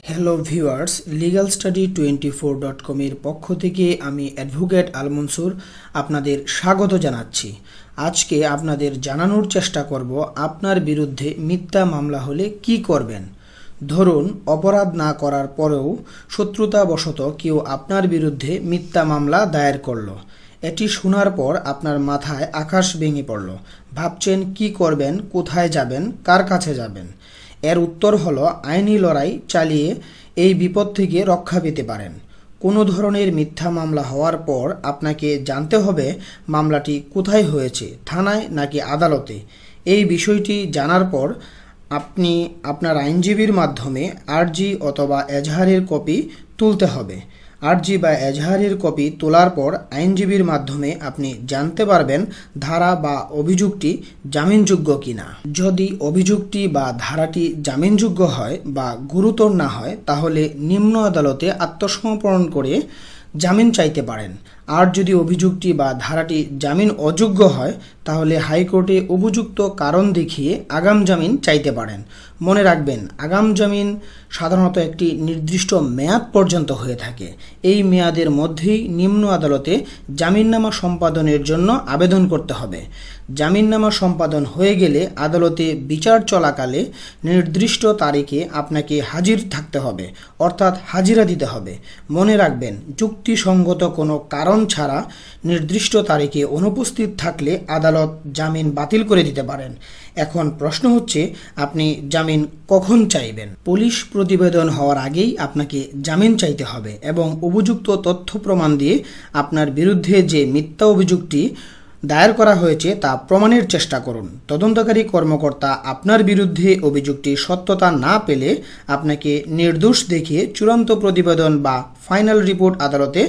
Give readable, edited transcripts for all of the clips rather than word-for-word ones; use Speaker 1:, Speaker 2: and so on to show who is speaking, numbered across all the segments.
Speaker 1: Hello viewers, legal study 24.com এর পক্ষ থেকে আমি অ্যাডভোকেট আল মনসুর আপনাদের স্বাগত জানাচ্ছি। আজকে আপনাদের জানানোর চেষ্টা করব আপনার বিরুদ্ধে মিথ্যা মামলা হলে কি করবেন। ধরুন, অপরাধ না করার পরেও শত্রুতাবশত কেউ আপনার বিরুদ্ধে মিথ্যা মামলা দায়ের করলো। এটি শোনার পর আপনার মাথায় আকাশ ভেঙে পড়ল। ভাবছেন কি করবেন, কোথায় যাবেন, কার কাছে যাবেন। এর উত্তর হলো আইনি লড়াই চালিয়ে এই বিপদ থেকে রক্ষা পেতে পারেন। কোনো ধরনের মিথ্যা মামলা হওয়ার পর আপনাকে জানতে হবে মামলাটি কোথায় হয়েছে, থানায় নাকি আদালতে। এই বিষয়টি জানার পর আপনি আপনার আইনজীবীর মাধ্যমে আর্জি অথবা এজাহারের কপি তুলতে হবে। আর্জি বা এজাহারের কপি তোলার পর আইনজীবীর মাধ্যমে আপনি জানতে পারবেন ধারা বা অভিযোগটি জামিনযোগ্য কিনা। যদি অভিযোগটি বা ধারাটি জামিনযোগ্য হয় বা গুরুতর না হয়, তাহলে নিম্ন আদালতে আত্মসমর্পণ করে জামিন চাইতে পারেন। আর যদি অভিযোগটি বা ধারাটি জামিন অযোগ্য হয়, তাহলে হাইকোর্টে উপযুক্ত কারণ দেখিয়ে আগাম জামিন চাইতে পারেন। মনে রাখবেন, আগাম জামিন সাধারণত একটি নির্দিষ্ট মেয়াদ পর্যন্ত হয়ে থাকে। এই মেয়াদের মধ্যেই নিম্ন আদালতে জামিননামা সম্পাদনের জন্য আবেদন করতে হবে। জামিননামা সম্পাদন হয়ে গেলে আদালতে বিচার চলাকালে নির্দিষ্ট তারিখে আপনাকে হাজির থাকতে হবে, অর্থাৎ হাজিরা দিতে হবে। মনে রাখবেন, যুক্তিসঙ্গত কোনো কারণ ছাড়া নির্দিষ্ট তারিখে অনুপস্থিত থাকলে আদালত জামিন বাতিল করে দিতে পারেন। এখন প্রশ্ন হচ্ছে, আপনি জামিন কখন চাইবেন? পুলিশ প্রতিবেদন হওয়ার আগেই আপনাকে জামিন চাইতে হবে এবং উপযুক্ত তথ্য প্রমাণ দিয়ে আপনার বিরুদ্ধে যে মিথ্যা অভিযোগটি দায়ের করা হয়েছে তা প্রমাণের চেষ্টা করুন। তদন্তকারী কর্মকর্তা আপনার বিরুদ্ধে অভিযোগটির সত্যতা না পেলে আপনাকে নির্দোষ দেখিয়ে চূড়ান্ত প্রতিবেদন বা ফাইনাল রিপোর্ট আদালতে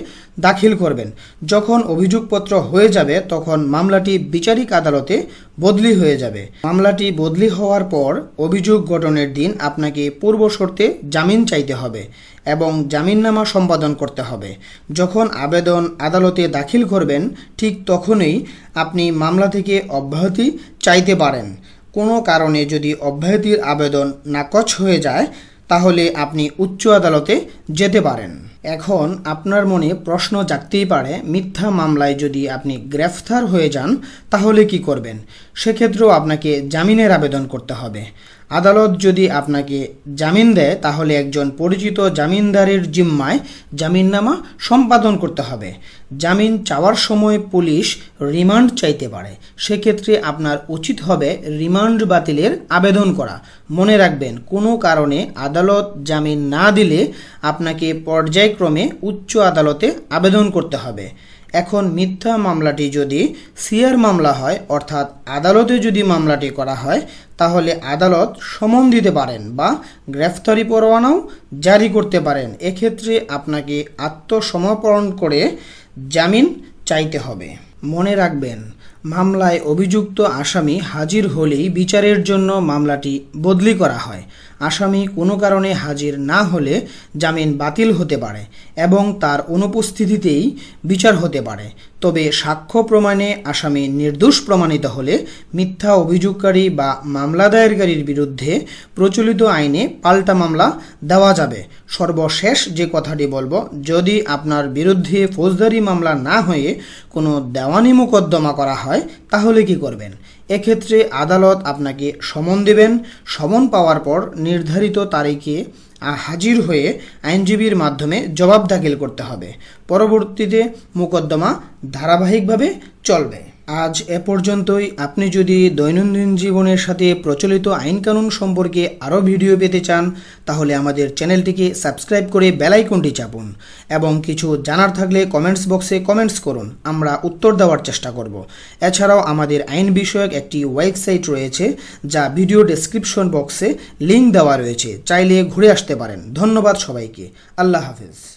Speaker 1: দাখিল করবেন। যখন অভিযোগপত্র হয়ে যাবে, তখন মামলাটি বিচারিক আদালতে বদলি হয়ে যাবে। মামলাটি বদলি হওয়ার পর অভিযোগ গঠনের দিন আপনাকে পূর্ব শর্তে জামিন চাইতে হবে এবং জামিননামা সম্পাদন করতে হবে। যখন আবেদন আদালতে দাখিল করবেন, ঠিক তখনই আপনি মামলা থেকে অব্যাহতি চাইতে পারেন। কোনো কারণে যদি অব্যাহতির আবেদন নাকচ হয়ে যায়, তাহলে আপনি উচ্চ আদালতে যেতে পারেন। এখন আপনার মনে প্রশ্ন জাগতেই পারে, মিথ্যা মামলায় যদি আপনি গ্রেফতার হয়ে যান তাহলে কি করবেন? সেক্ষেত্রেও আপনাকে জামিনের আবেদন করতে হবে। আদালত যদি আপনাকে জামিন দেয়, তাহলে একজন পরিচিত জামিনদারের জিম্মায় জামিননামা সম্পাদন করতে হবে। জামিন চাওয়ার সময় পুলিশ রিমান্ড চাইতে পারে। সেক্ষেত্রে আপনার উচিত হবে রিমান্ড বাতিলের আবেদন করা। মনে রাখবেন, কোনো কারণে আদালত জামিন না দিলে আপনাকে পর্যায়ক্রমে উচ্চ আদালতে আবেদন করতে হবে। এখন মিথ্যা মামলাটি যদি সিআর মামলা হয়, অর্থাৎ আদালতে যদি মামলাটি করা হয়, তাহলে আদালত সমন দিতে পারেন বা গ্রেফতারি পরোয়ানাও জারি করতে পারেন। এক্ষেত্রে আপনাকে আত্মসমর্পণ করে জামিন চাইতে হবে। মনে রাখবেন, মামলায় অভিযুক্ত আসামি হাজির হলেই বিচারের জন্য মামলাটি বদলি করা হয়। আসামি কোনো কারণে হাজির না হলে জামিন বাতিল হতে পারে এবং তার অনুপস্থিতিতেই বিচার হতে পারে। তবে সাক্ষ্য প্রমাণে আসামি নির্দোষ প্রমাণিত হলে মিথ্যা অভিযোগকারী বা মামলা দায়েরকারীর বিরুদ্ধে প্রচলিত আইনে পাল্টা মামলা দেওয়া যাবে। সর্বশেষ যে কথাটি বলবো, যদি আপনার বিরুদ্ধে ফৌজদারি মামলা না হয়ে কোনো দেওয়ানি মোকদ্দমা করা হয়, তাহলে কি করবেন? এক্ষেত্রে আদালত আপনাকে সমন দেবেন। সমন পাওয়ার পর নির্ধারিত তারিখে হাজির হয়ে আইনজীবীর মাধ্যমে জবাব দাখিল করতে হবে। পরবর্তীতে মোকদ্দমা ধারাবাহিকভাবে চলবে। আজ এ পর্যন্তই। আপনি যদি দৈনন্দিন জীবনের সাথে প্রচলিত আইনকানুন সম্পর্কে আরও ভিডিও পেতে চান, তাহলে আমাদের চ্যানেলটিকে সাবস্ক্রাইব করে বেল আইকনটি চাপুন এবং কিছু জানার থাকলে কমেন্টস বক্সে কমেন্টস করুন, আমরা উত্তর দেওয়ার চেষ্টা করব। এছাড়াও আমাদের আইন বিষয়ক একটি ওয়েবসাইট রয়েছে, যা ভিডিও ডেসক্রিপশন বক্সে লিঙ্ক দেওয়া রয়েছে, চাইলে ঘুরে আসতে পারেন। ধন্যবাদ সবাইকে। আল্লাহ হাফেজ।